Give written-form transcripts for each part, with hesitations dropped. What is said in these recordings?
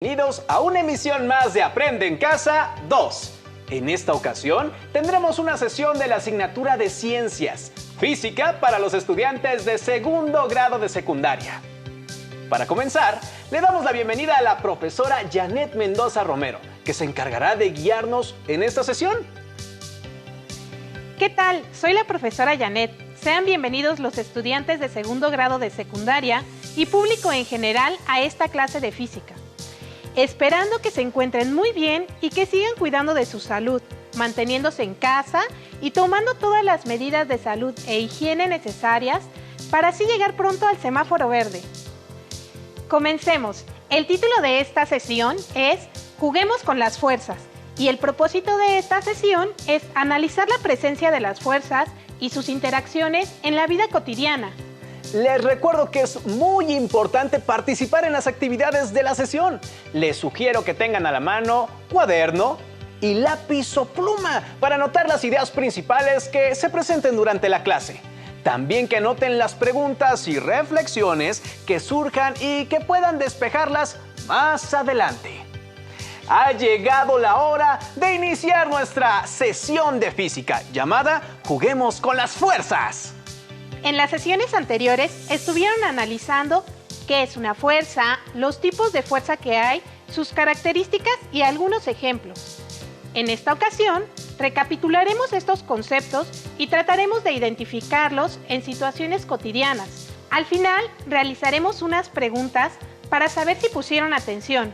Bienvenidos a una emisión más de Aprende en Casa 2. En esta ocasión tendremos una sesión de la asignatura de Ciencias, Física para los estudiantes de segundo grado de secundaria. Para comenzar, le damos la bienvenida a la profesora Janet Mendoza Romero, que se encargará de guiarnos en esta sesión. ¿Qué tal? Soy la profesora Janet. Sean bienvenidos los estudiantes de segundo grado de secundaria y público en general a esta clase de física. Esperando que se encuentren muy bien y que sigan cuidando de su salud, manteniéndose en casa y tomando todas las medidas de salud e higiene necesarias para así llegar pronto al semáforo verde. Comencemos. El título de esta sesión es Juguemos con las fuerzas y el propósito de esta sesión es analizar la presencia de las fuerzas y sus interacciones en la vida cotidiana. Les recuerdo que es muy importante participar en las actividades de la sesión. Les sugiero que tengan a la mano cuaderno y lápiz o pluma para anotar las ideas principales que se presenten durante la clase. También que anoten las preguntas y reflexiones que surjan y que puedan despejarlas más adelante. Ha llegado la hora de iniciar nuestra sesión de física llamada Juguemos con las fuerzas. En las sesiones anteriores estuvieron analizando qué es una fuerza, los tipos de fuerza que hay, sus características y algunos ejemplos. En esta ocasión, recapitularemos estos conceptos y trataremos de identificarlos en situaciones cotidianas. Al final, realizaremos unas preguntas para saber si pusieron atención.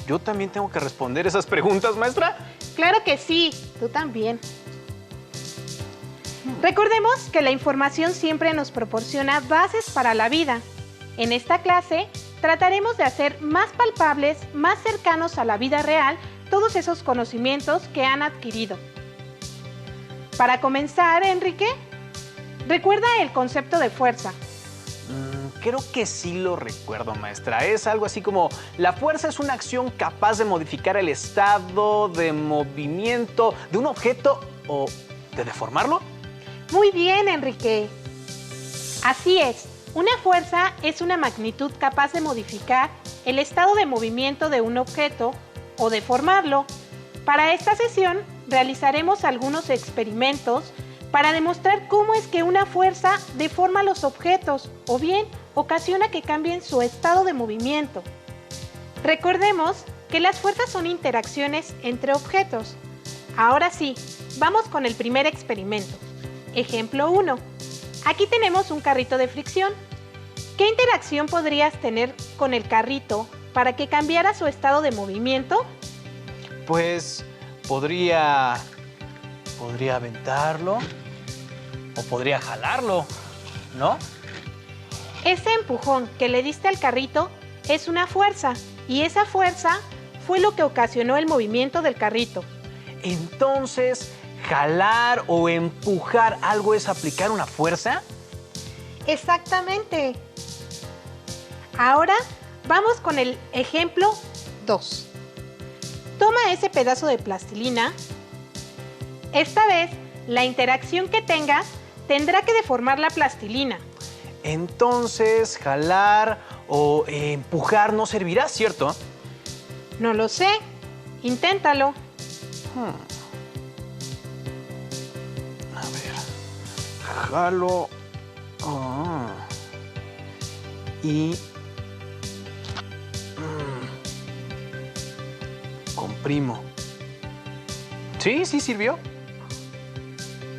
¿Yo también tengo que responder esas preguntas, maestra? Claro que sí, tú también. Recordemos que la información siempre nos proporciona bases para la vida. En esta clase trataremos de hacer más palpables, más cercanos a la vida real, todos esos conocimientos que han adquirido. Para comenzar, Enrique, ¿recuerda el concepto de fuerza? Creo que sí lo recuerdo, maestra. Es algo así como la fuerza es una acción capaz de modificar el estado de movimiento de un objeto o de deformarlo. Muy bien, Enrique. Así es, una fuerza es una magnitud capaz de modificar el estado de movimiento de un objeto o deformarlo. Para esta sesión realizaremos algunos experimentos para demostrar cómo es que una fuerza deforma los objetos o bien ocasiona que cambien su estado de movimiento. Recordemos que las fuerzas son interacciones entre objetos. Ahora sí, vamos con el primer experimento. Ejemplo 1. Aquí tenemos un carrito de fricción. ¿Qué interacción podrías tener con el carrito para que cambiara su estado de movimiento? Pues podría aventarlo o podría jalarlo, ¿no? Ese empujón que le diste al carrito es una fuerza y esa fuerza fue lo que ocasionó el movimiento del carrito. Entonces, ¿jalar o empujar algo es aplicar una fuerza? Exactamente. Ahora vamos con el ejemplo 2. Toma ese pedazo de plastilina. Esta vez, la interacción que tengas tendrá que deformar la plastilina. Entonces, jalar o empujar no servirá, ¿cierto? No lo sé. Inténtalo. A ver. Jalo. Y comprimo. Sí sirvió.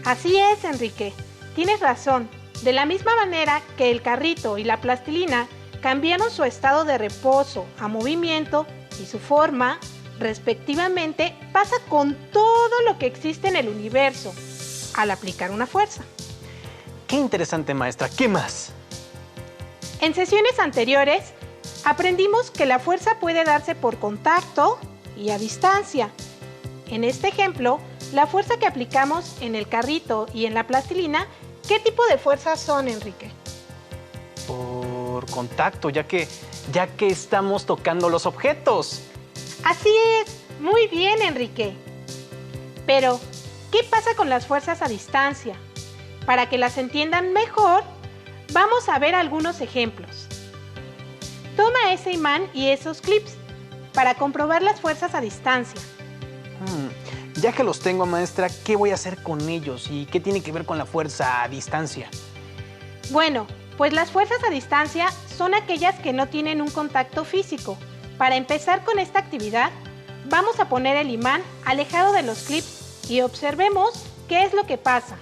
Así es, Enrique. Tienes razón. De la misma manera que el carrito y la plastilina cambiaron su estado de reposo a movimiento y su forma, respectivamente, pasa con todo lo que existe en el universo al aplicar una fuerza. Qué interesante, maestra. ¿Qué más? En sesiones anteriores, aprendimos que la fuerza puede darse por contacto y a distancia. En este ejemplo, la fuerza que aplicamos en el carrito y en la plastilina, ¿qué tipo de fuerzas son, Enrique? Por contacto, ya que estamos tocando los objetos. Así es. Muy bien, Enrique. Pero, ¿qué pasa con las fuerzas a distancia? Para que las entiendan mejor, vamos a ver algunos ejemplos. Toma ese imán y esos clips. para comprobar las fuerzas a distancia. Ya que los tengo, maestra, ¿qué voy a hacer con ellos y qué tiene que ver con la fuerza a distancia? Bueno, pues las fuerzas a distancia son aquellas que no tienen un contacto físico. Para empezar con esta actividad, vamos a poner el imán alejado de los clips y observemos qué es lo que pasa.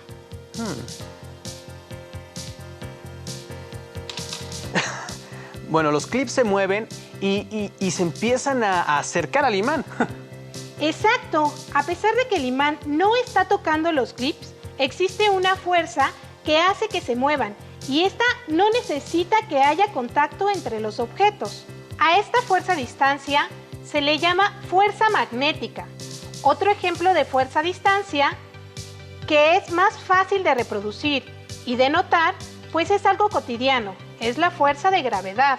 Bueno, los clips se mueven y se empiezan a acercar al imán. Exacto. A pesar de que el imán no está tocando los clips, existe una fuerza que hace que se muevan y esta no necesita que haya contacto entre los objetos. A esta fuerza a distancia se le llama fuerza magnética. Otro ejemplo de fuerza a distancia que es más fácil de reproducir y de notar, pues es algo cotidiano, es la fuerza de gravedad.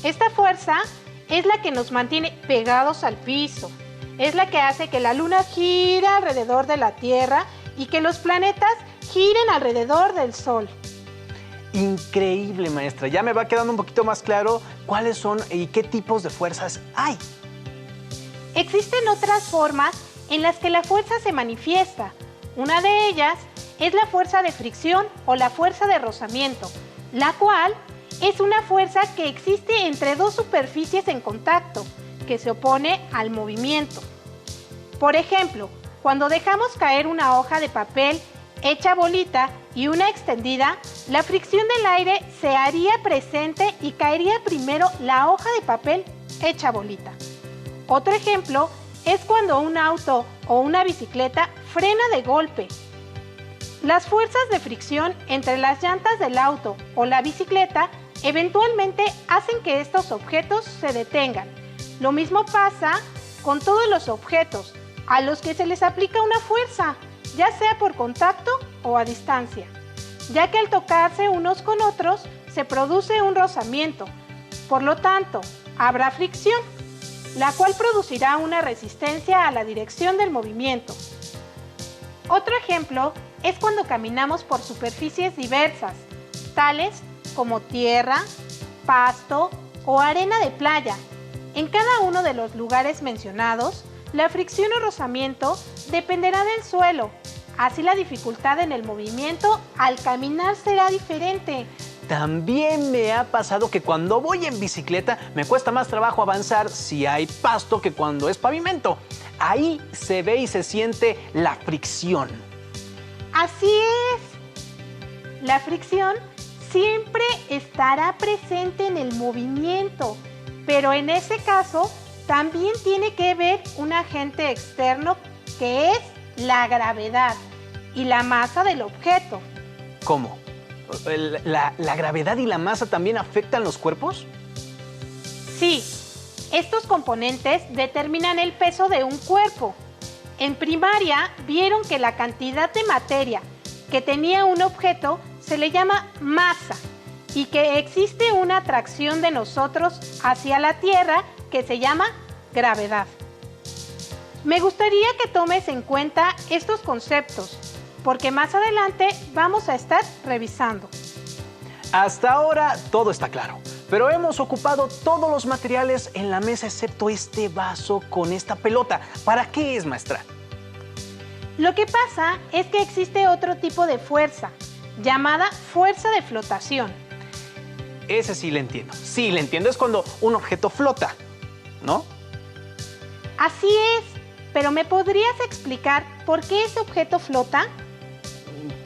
Esta fuerza es la que nos mantiene pegados al piso. Es la que hace que la Luna gire alrededor de la Tierra y que los planetas giren alrededor del Sol. Increíble, maestra. Ya me va quedando un poquito más claro cuáles son y qué tipos de fuerzas hay. Existen otras formas en las que la fuerza se manifiesta. Una de ellas es la fuerza de fricción o la fuerza de rozamiento, la cual es una fuerza que existe entre dos superficies en contacto, que se opone al movimiento. Por ejemplo, cuando dejamos caer una hoja de papel hecha bolita y una extendida, la fricción del aire se haría presente y caería primero la hoja de papel hecha bolita. Otro ejemplo es cuando un auto o una bicicleta frena de golpe. Las fuerzas de fricción entre las llantas del auto o la bicicleta eventualmente hacen que estos objetos se detengan. Lo mismo pasa con todos los objetos a los que se les aplica una fuerza, ya sea por contacto o a distancia, ya que al tocarse unos con otros se produce un rozamiento. Por lo tanto, habrá fricción, la cual producirá una resistencia a la dirección del movimiento. Otro ejemplo es cuando caminamos por superficies diversas, tales como tierra, pasto o arena de playa. En cada uno de los lugares mencionados, la fricción o rozamiento dependerá del suelo. Así la dificultad en el movimiento al caminar será diferente. También me ha pasado que cuando voy en bicicleta me cuesta más trabajo avanzar si hay pasto que cuando es pavimento. Ahí se ve y se siente la fricción. Así es. La fricción siempre estará presente en el movimiento, pero en ese caso también tiene que ver un agente externo que es la gravedad y la masa del objeto. ¿Cómo? ¿La gravedad y la masa también afectan los cuerpos? Sí, estos componentes determinan el peso de un cuerpo. En primaria vieron que la cantidad de materia que tenía un objeto se le llama masa y que existe una atracción de nosotros hacia la Tierra que se llama gravedad. Me gustaría que tomes en cuenta estos conceptos, porque más adelante vamos a estar revisando. Hasta ahora todo está claro, pero hemos ocupado todos los materiales en la mesa excepto este vaso con esta pelota. ¿Para qué es, maestra? Lo que pasa es que existe otro tipo de fuerza, llamada fuerza de flotación. Ese sí le entiendo. Sí, le entiendo. Es cuando un objeto flota, ¿no? Así es, pero ¿me podrías explicar por qué ese objeto flota?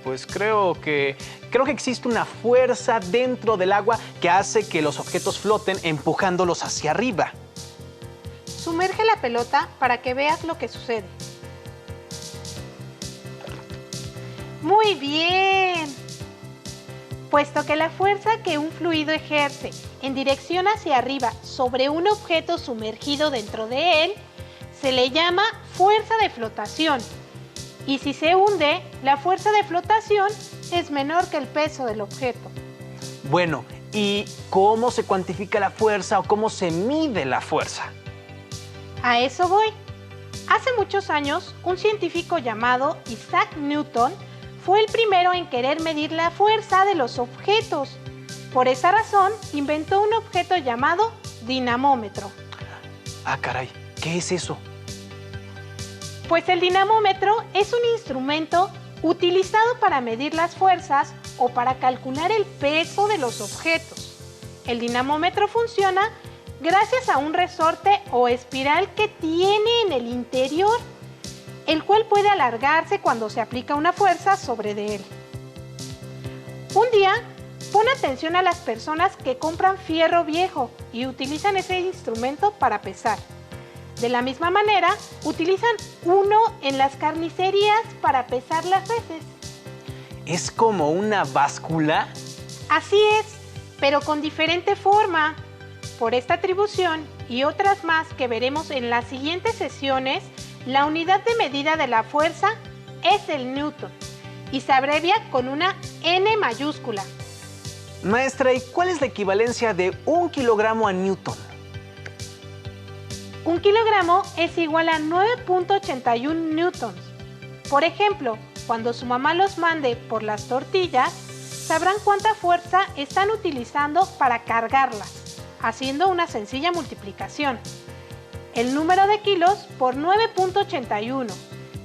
Pues creo que existe una fuerza dentro del agua que hace que los objetos floten empujándolos hacia arriba. Sumerge la pelota para que veas lo que sucede. ¡Muy bien! Puesto que la fuerza que un fluido ejerce en dirección hacia arriba sobre un objeto sumergido dentro de él, se le llama fuerza de flotación. Y si se hunde, la fuerza de flotación es menor que el peso del objeto. Bueno, ¿y cómo se cuantifica la fuerza o cómo se mide la fuerza? A eso voy. Hace muchos años, un científico llamado Isaac Newton fue el primero en querer medir la fuerza de los objetos. Por esa razón, inventó un objeto llamado dinamómetro. Ah, caray, ¿qué es eso? Pues el dinamómetro es un instrumento utilizado para medir las fuerzas o para calcular el peso de los objetos. El dinamómetro funciona gracias a un resorte o espiral que tiene en el interior, el cual puede alargarse cuando se aplica una fuerza sobre de él. Un día, pon atención a las personas que compran fierro viejo y utilizan ese instrumento para pesar. De la misma manera, utilizan uno en las carnicerías para pesar las reses. ¿Es como una báscula? Así es, pero con diferente forma. Por esta atribución y otras más que veremos en las siguientes sesiones, la unidad de medida de la fuerza es el newton y se abrevia con una N mayúscula. Maestra, ¿y cuál es la equivalencia de 1 kilogramo a newton? 1 kilogramo es igual a 9.81 newtons. Por ejemplo, cuando su mamá los mande por las tortillas, sabrán cuánta fuerza están utilizando para cargarlas, haciendo una sencilla multiplicación. El número de kilos por 9.81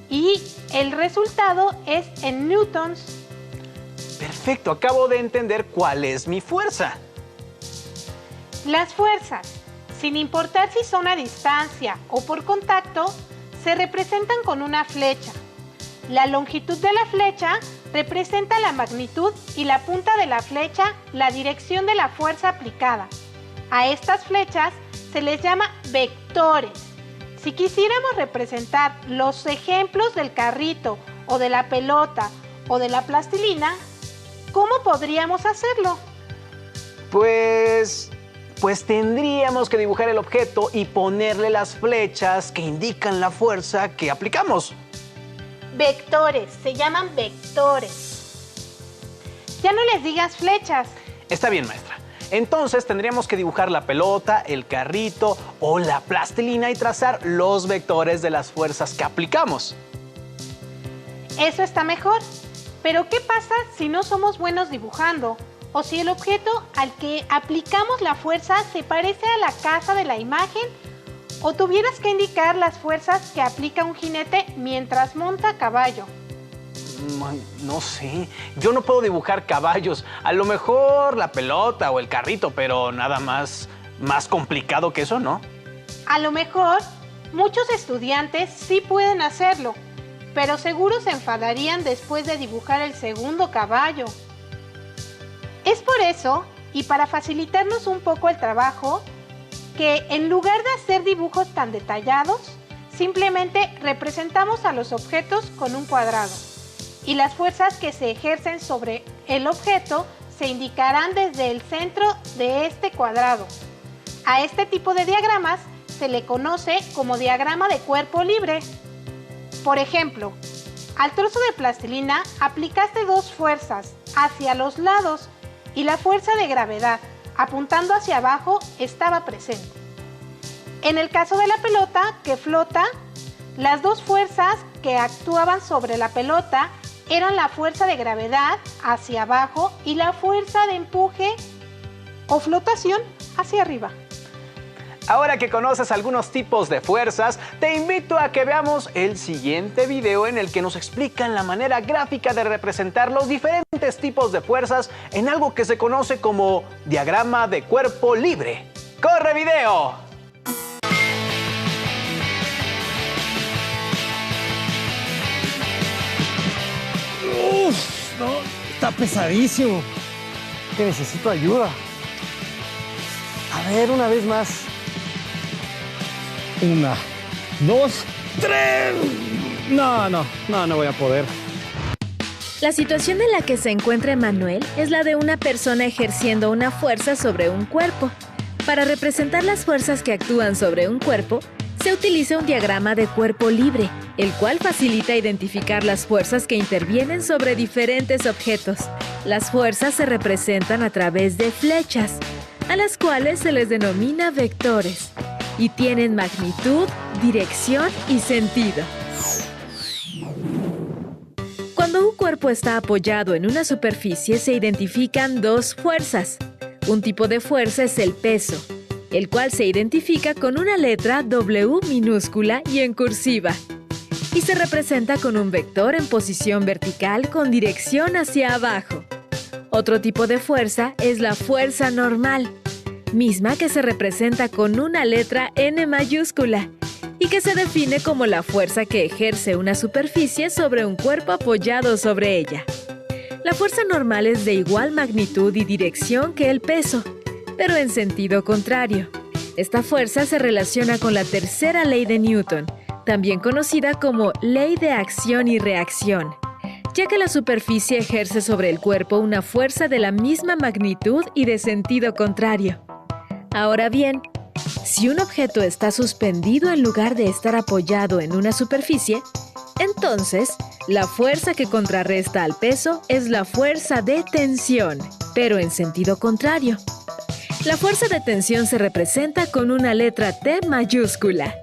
y el resultado es en newtons. Perfecto, acabo de entender cuál es mi fuerza. Las fuerzas, sin importar si son a distancia o por contacto, se representan con una flecha. La longitud de la flecha representa la magnitud y la punta de la flecha la dirección de la fuerza aplicada. A estas flechas se les llama vectores. Si quisiéramos representar los ejemplos del carrito o de la pelota o de la plastilina, ¿cómo podríamos hacerlo? Pues tendríamos que dibujar el objeto y ponerle las flechas que indican la fuerza que aplicamos. Vectores, se llaman vectores. Ya no les digas flechas. Está bien, maestra. Entonces tendríamos que dibujar la pelota, el carrito o la plastilina y trazar los vectores de las fuerzas que aplicamos. Eso está mejor. Pero ¿qué pasa si no somos buenos dibujando? O si el objeto al que aplicamos la fuerza se parece a la casa de la imagen, o tuvieras que indicar las fuerzas que aplica un jinete mientras monta a caballo. No sé, yo no puedo dibujar caballos. A lo mejor la pelota o el carrito, pero nada más complicado que eso, ¿no? A lo mejor muchos estudiantes sí pueden hacerlo, pero seguro se enfadarían después de dibujar el segundo caballo. Es por eso, y para facilitarnos un poco el trabajo, que en lugar de hacer dibujos tan detallados, simplemente representamos a los objetos con un cuadrado. Y las fuerzas que se ejercen sobre el objeto se indicarán desde el centro de este cuadrado. A este tipo de diagramas se le conoce como diagrama de cuerpo libre. Por ejemplo, al trozo de plastilina aplicaste dos fuerzas hacia los lados y la fuerza de gravedad, apuntando hacia abajo, estaba presente. En el caso de la pelota, que flota, las dos fuerzas que actuaban sobre la pelota eran la fuerza de gravedad hacia abajo y la fuerza de empuje o flotación hacia arriba. Ahora que conoces algunos tipos de fuerzas, te invito a que veamos el siguiente video en el que nos explican la manera gráfica de representar los diferentes tipos de fuerzas en algo que se conoce como diagrama de cuerpo libre. ¡Corre video! Uf, no, está pesadísimo. Que necesito ayuda. A ver, una vez más. 1, 2, 3. No voy a poder. La situación en la que se encuentra Emanuel es la de una persona ejerciendo una fuerza sobre un cuerpo. Para representar las fuerzas que actúan sobre un cuerpo, se utiliza un diagrama de cuerpo libre, el cual facilita identificar las fuerzas que intervienen sobre diferentes objetos. Las fuerzas se representan a través de flechas, a las cuales se les denomina vectores, y tienen magnitud, dirección y sentido. Cuando un cuerpo está apoyado en una superficie, se identifican dos fuerzas. Un tipo de fuerza es el peso. el cual se identifica con una letra W minúscula y en cursiva, y se representa con un vector en posición vertical con dirección hacia abajo. Otro tipo de fuerza es la fuerza normal, misma que se representa con una letra N mayúscula y que se define como la fuerza que ejerce una superficie sobre un cuerpo apoyado sobre ella. La fuerza normal es de igual magnitud y dirección que el peso, pero en sentido contrario. Esta fuerza se relaciona con la tercera ley de Newton, también conocida como ley de acción y reacción, ya que la superficie ejerce sobre el cuerpo una fuerza de la misma magnitud y de sentido contrario. Ahora bien, si un objeto está suspendido en lugar de estar apoyado en una superficie, entonces la fuerza que contrarresta al peso es la fuerza de tensión, pero en sentido contrario. La fuerza de tensión se representa con una letra T mayúscula.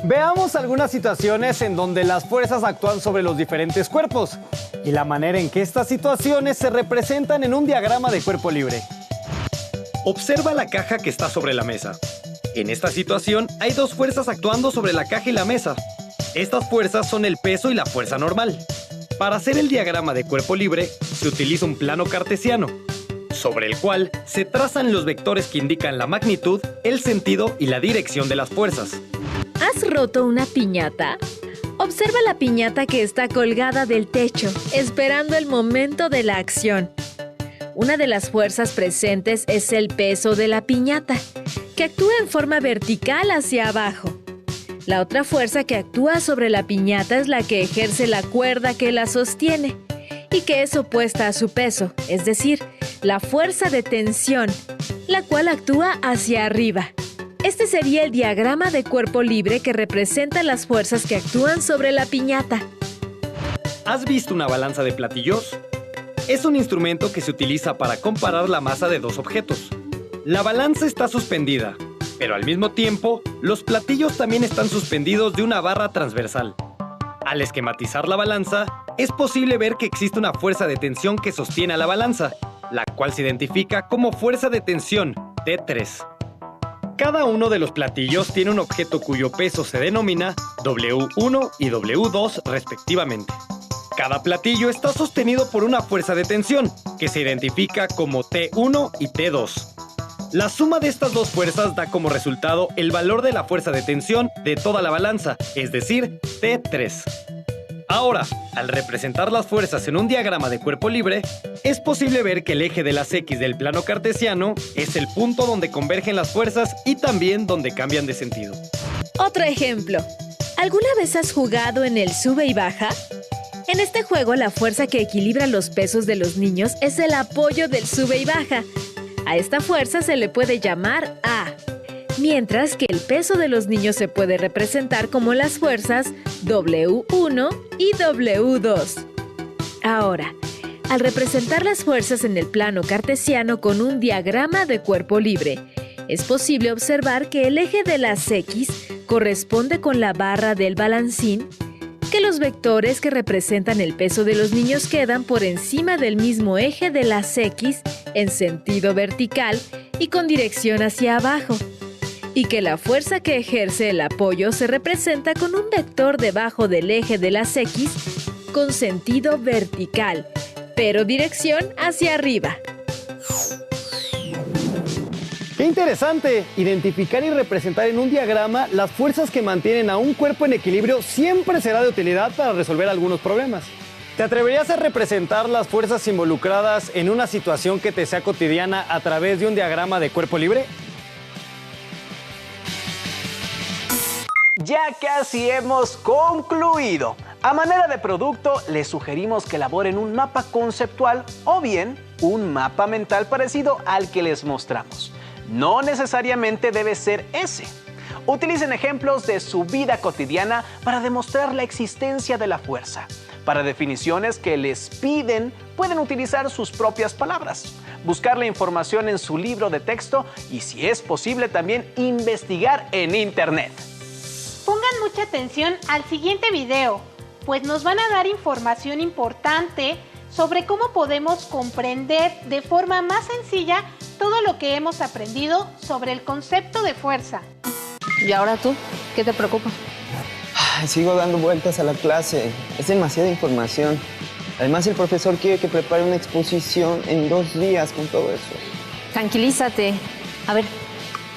Veamos algunas situaciones en donde las fuerzas actúan sobre los diferentes cuerpos y la manera en que estas situaciones se representan en un diagrama de cuerpo libre. Observa la caja que está sobre la mesa. En esta situación hay dos fuerzas actuando sobre la caja y la mesa. Estas fuerzas son el peso y la fuerza normal. Para hacer el diagrama de cuerpo libre, se utiliza un plano cartesiano, sobre el cual se trazan los vectores que indican la magnitud, el sentido y la dirección de las fuerzas. ¿Has roto una piñata? Observa la piñata que está colgada del techo, esperando el momento de la acción. Una de las fuerzas presentes es el peso de la piñata, que actúa en forma vertical hacia abajo. La otra fuerza que actúa sobre la piñata es la que ejerce la cuerda que la sostiene y que es opuesta a su peso, es decir, la fuerza de tensión, la cual actúa hacia arriba. Este sería el diagrama de cuerpo libre que representa las fuerzas que actúan sobre la piñata. ¿Has visto una balanza de platillos? Es un instrumento que se utiliza para comparar la masa de dos objetos. La balanza está suspendida, pero al mismo tiempo, los platillos también están suspendidos de una barra transversal. Al esquematizar la balanza, es posible ver que existe una fuerza de tensión que sostiene a la balanza, la cual se identifica como fuerza de tensión, T3. Cada uno de los platillos tiene un objeto cuyo peso se denomina W1 y W2 respectivamente. Cada platillo está sostenido por una fuerza de tensión, que se identifica como T1 y T2. La suma de estas dos fuerzas da como resultado el valor de la fuerza de tensión de toda la balanza, es decir, T3. Ahora, al representar las fuerzas en un diagrama de cuerpo libre, es posible ver que el eje de las X del plano cartesiano es el punto donde convergen las fuerzas y también donde cambian de sentido. Otro ejemplo. ¿Alguna vez has jugado en el sube y baja? En este juego, la fuerza que equilibra los pesos de los niños es el apoyo del sube y baja. A esta fuerza se le puede llamar A, mientras que el peso de los niños se puede representar como las fuerzas W1 y W2. Ahora, al representar las fuerzas en el plano cartesiano con un diagrama de cuerpo libre, es posible observar que el eje de las X corresponde con la barra del balancín, que los vectores que representan el peso de los niños quedan por encima del mismo eje de las X en sentido vertical y con dirección hacia abajo, y que la fuerza que ejerce el apoyo se representa con un vector debajo del eje de las X con sentido vertical, pero dirección hacia arriba. ¡Qué interesante! Identificar y representar en un diagrama las fuerzas que mantienen a un cuerpo en equilibrio siempre será de utilidad para resolver algunos problemas. ¿Te atreverías a representar las fuerzas involucradas en una situación que te sea cotidiana a través de un diagrama de cuerpo libre? Ya casi hemos concluido. A manera de producto, les sugerimos que elaboren un mapa conceptual o bien un mapa mental parecido al que les mostramos. No necesariamente debe ser ese. Utilicen ejemplos de su vida cotidiana para demostrar la existencia de la fuerza. Para definiciones que les piden, pueden utilizar sus propias palabras, buscar la información en su libro de texto y, si es posible, también investigar en Internet. Pongan mucha atención al siguiente video, pues nos van a dar información importante sobre cómo podemos comprender de forma más sencilla todo lo que hemos aprendido sobre el concepto de fuerza. ¿Y ahora tú? ¿Qué te preocupa? Ay, sigo dando vueltas a la clase. Es demasiada información. Además, el profesor quiere que prepare una exposición en 2 días con todo eso. Tranquilízate. A ver,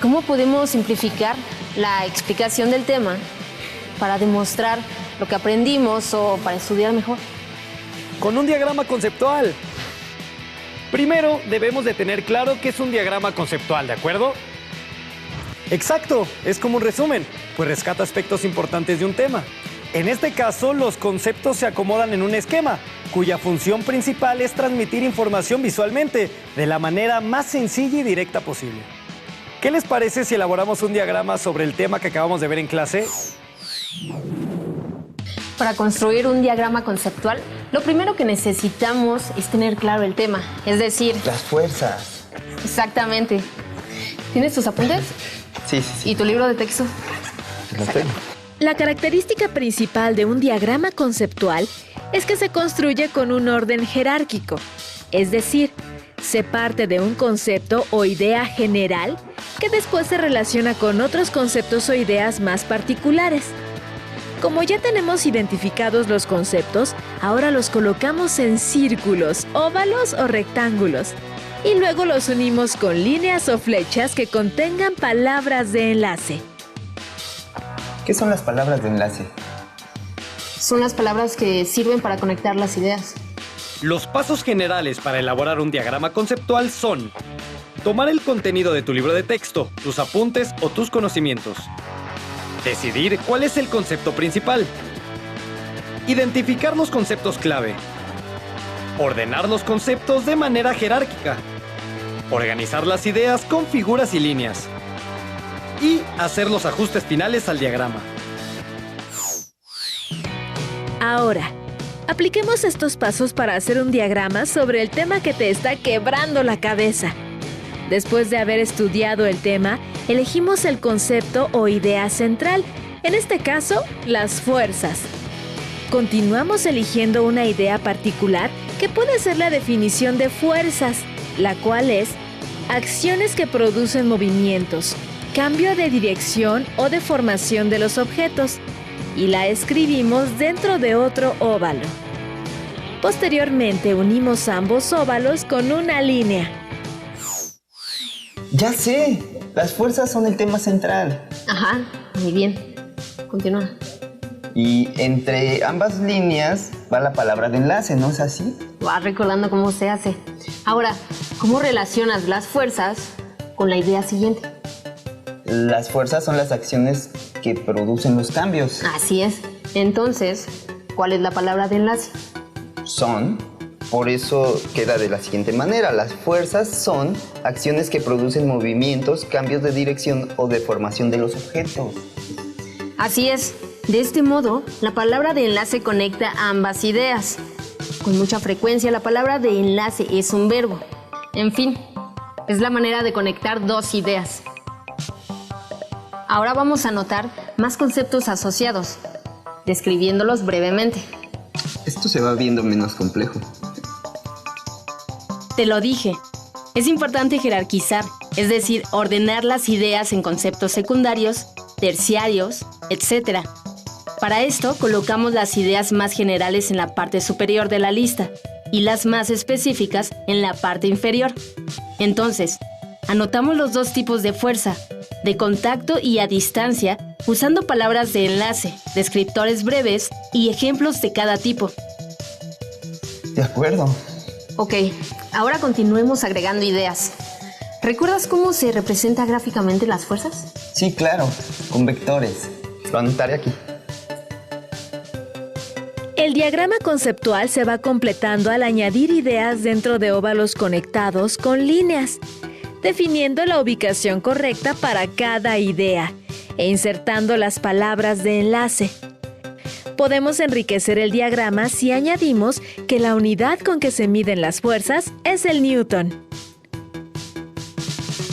¿cómo podemos simplificar la explicación del tema para demostrar lo que aprendimos o para estudiar mejor? Con un diagrama conceptual. Primero, debemos de tener claro qué es un diagrama conceptual, ¿de acuerdo? Exacto, es como un resumen, pues rescata aspectos importantes de un tema. En este caso, los conceptos se acomodan en un esquema, cuya función principal es transmitir información visualmente, de la manera más sencilla y directa posible. ¿Qué les parece si elaboramos un diagrama sobre el tema que acabamos de ver en clase? Para construir un diagrama conceptual, lo primero que necesitamos es tener claro el tema, es decir... Las fuerzas. Exactamente. ¿Tienes tus apuntes? Sí. ¿Y tu libro de texto? Lo tengo. La característica principal de un diagrama conceptual es que se construye con un orden jerárquico, es decir, se parte de un concepto o idea general que después se relaciona con otros conceptos o ideas más particulares. Como ya tenemos identificados los conceptos, ahora los colocamos en círculos, óvalos o rectángulos, y luego los unimos con líneas o flechas que contengan palabras de enlace. ¿Qué son las palabras de enlace? Son las palabras que sirven para conectar las ideas. Los pasos generales para elaborar un diagrama conceptual son: tomar el contenido de tu libro de texto, tus apuntes o tus conocimientos. Decidir cuál es el concepto principal. Identificar los conceptos clave. Ordenar los conceptos de manera jerárquica. Organizar las ideas con figuras y líneas. Y hacer los ajustes finales al diagrama. Ahora, apliquemos estos pasos para hacer un diagrama sobre el tema que te está quebrando la cabeza. Después de haber estudiado el tema, elegimos el concepto o idea central, en este caso, las fuerzas. Continuamos eligiendo una idea particular que puede ser la definición de fuerzas, la cual es acciones que producen movimientos, cambio de dirección o deformación de los objetos, y la escribimos dentro de otro óvalo. Posteriormente unimos ambos óvalos con una línea. ¡Ya sé! Las fuerzas son el tema central. Ajá, muy bien. Continúa. Y entre ambas líneas va la palabra de enlace, ¿no es así? Vas recordando cómo se hace. Ahora, ¿cómo relacionas las fuerzas con la idea siguiente? Las fuerzas son las acciones que producen los cambios. Así es. Entonces, ¿cuál es la palabra de enlace? Son. Por eso queda de la siguiente manera. Las fuerzas son acciones que producen movimientos, cambios de dirección o deformación de los objetos. Así es. De este modo, la palabra de enlace conecta ambas ideas. Con mucha frecuencia, la palabra de enlace es un verbo. En fin, es la manera de conectar dos ideas. Ahora vamos a anotar más conceptos asociados, describiéndolos brevemente. Esto se va viendo menos complejo. Te lo dije. Es importante jerarquizar, es decir, ordenar las ideas en conceptos secundarios, terciarios, etc. Para esto, colocamos las ideas más generales en la parte superior de la lista y las más específicas en la parte inferior. Entonces, anotamos los dos tipos de fuerza, de contacto y a distancia, usando palabras de enlace, descriptores breves y ejemplos de cada tipo. De acuerdo. Ok, ahora continuemos agregando ideas. ¿Recuerdas cómo se representa gráficamente las fuerzas? Sí, claro, con vectores. Lo anotaré aquí. El diagrama conceptual se va completando al añadir ideas dentro de óvalos conectados con líneas, definiendo la ubicación correcta para cada idea e insertando las palabras de enlace. Podemos enriquecer el diagrama si añadimos que la unidad con que se miden las fuerzas es el newton.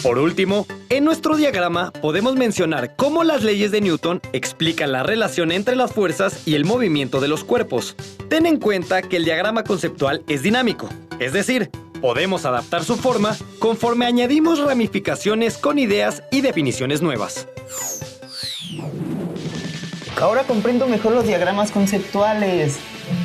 Por último, en nuestro diagrama podemos mencionar cómo las leyes de Newton explican la relación entre las fuerzas y el movimiento de los cuerpos. Ten en cuenta que el diagrama conceptual es dinámico, es decir, Podemos adaptar su forma conforme añadimos ramificaciones con ideas y definiciones nuevas. Ahora comprendo mejor los diagramas conceptuales.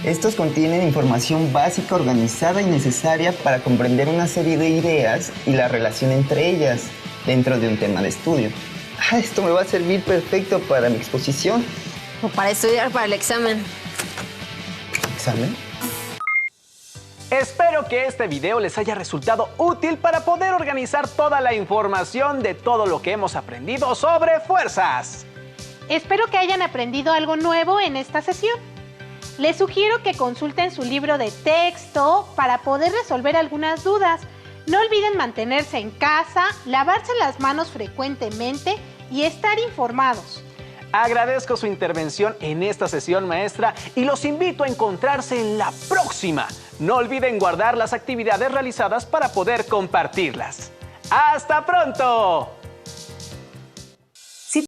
Estos contienen información básica organizada y necesaria para comprender una serie de ideas y la relación entre ellas dentro de un tema de estudio. Esto me va a servir perfecto para mi exposición. O para estudiar para el examen. ¿Examen? Espero que este video les haya resultado útil para poder organizar toda la información de todo lo que hemos aprendido sobre fuerzas. Espero que hayan aprendido algo nuevo en esta sesión. Les sugiero que consulten su libro de texto para poder resolver algunas dudas. No olviden mantenerse en casa, lavarse las manos frecuentemente y estar informados. Agradezco su intervención en esta sesión, maestra, y los invito a encontrarse en la próxima. No olviden guardar las actividades realizadas para poder compartirlas. ¡Hasta pronto!